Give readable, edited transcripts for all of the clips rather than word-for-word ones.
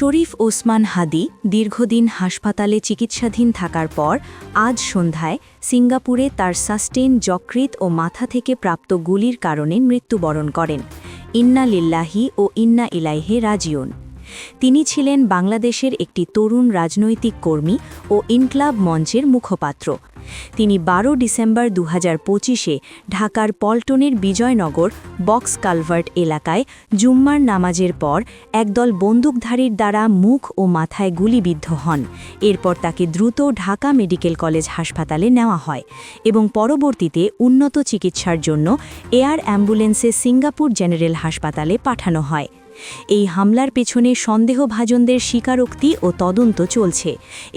শরীফ ওসমান হাদি দীর্ঘদিন হাসপাতালে চিকিৎসাধীন থাকার পর আজ সন্ধ্যায় সিঙ্গাপুরে তার সাস্টেইন যকৃৎ ও মাথা থেকে প্রাপ্ত গুলির কারণে মৃত্যুবরণ করেন। ইন্না লিল্লাহি ও ইন্না ইলাইহি রাজিউন। তিনি ছিলেন বাংলাদেশের একটি তরুণ রাজনৈতিক কর্মী ও ইনকলাব মঞ্চের মুখপাত্র। তিনি 12 ডিসেম্বর 2025-এ ঢাকার পল্টনের বিজয়নগর বক্স কালভার্ট এলাকায় জুম্মার নামাজের পর একদল বন্দুকধারীর দ্বারা মুখ ও মাথায় গুলিবিদ্ধ হন। এরপর তাকে দ্রুত ঢাকা মেডিকেল কলেজ হাসপাতালে নেওয়া হয় এবং পরবর্তীতে উন্নত চিকিৎসার জন্য এয়ার অ্যাম্বুলেন্সে সিঙ্গাপুর জেনারেল হাসপাতালে পাঠানো হয়। এই হামলার পেছনে সন্দেহভাজনদের স্বীকারোক্তি ও তদন্ত চলছে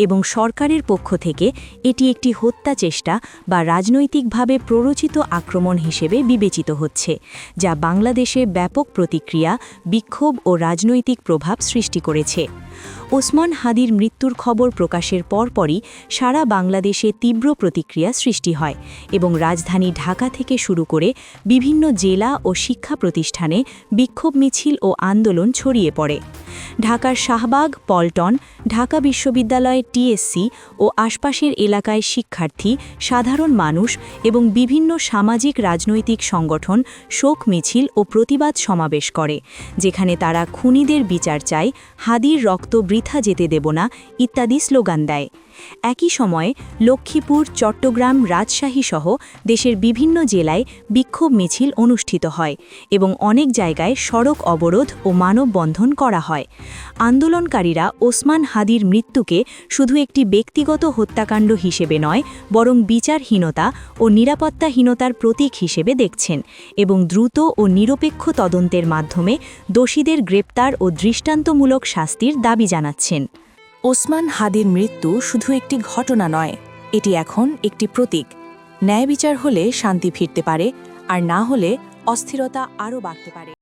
এবং সরকারের পক্ষ থেকে এটি একটি হত্যা চেষ্টা বা রাজনৈতিকভাবে প্ররোচিত আক্রমণ হিসেবে বিবেচিত হচ্ছে, যা বাংলাদেশে ব্যাপক প্রতিক্রিয়া, বিক্ষোভ ও রাজনৈতিক প্রভাব সৃষ্টি করেছে। ওসমান হাদির মৃত্যুর খবর প্রকাশের পরপরই সারা বাংলাদেশে তীব্র প্রতিক্রিয়া সৃষ্টি হয় এবং রাজধানী ঢাকা থেকে শুরু করে বিভিন্ন জেলা ও শিক্ষা প্রতিষ্ঠানে বিক্ষোভ মিছিল ও আন্দোলন ছড়িয়ে পড়ে। ঢাকার শাহবাগ, পল্টন, ঢাকা বিশ্ববিদ্যালয়, টিএসসি ও আশপাশের এলাকায় শিক্ষার্থী, সাধারণ মানুষ এবং বিভিন্ন সামাজিক রাজনৈতিক সংগঠন শোক মিছিল ও প্রতিবাদ সমাবেশ করে, যেখানে তারা খুনিদের বিচার চায়, হাদির রক্ত বৃথা যেতে দেব না ইত্যাদি স্লোগান দেয়। একই সময়ে লক্ষ্মীপুর, চট্টগ্রাম, রাজশাহী সহ দেশের বিভিন্ন জেলায় বিক্ষোভ মিছিল অনুষ্ঠিত হয় এবং অনেক জায়গায় সড়ক অবরোধ ও মানববন্ধন করা হয়। আন্দোলনকারীরা ওসমান হাদির মৃত্যুকে শুধু একটি ব্যক্তিগত হত্যাকাণ্ড হিসেবে নয়, বরং বিচারহীনতা ও নিরাপত্তাহীনতার প্রতীক হিসেবে দেখছেন এবং দ্রুত ও নিরপেক্ষ তদন্তের মাধ্যমে দোষীদের গ্রেপ্তার ও দৃষ্টান্তমূলক শাস্তির দাবি জানাচ্ছেন। ওসমান হাদির মৃত্যু শুধু একটি ঘটনা নয়, এটি এখন একটি প্রতীক। ন্যায় বিচার হলে শান্তি ফিরতে পারে, আর না হলে অস্থিরতা আরও বাড়তে পারে।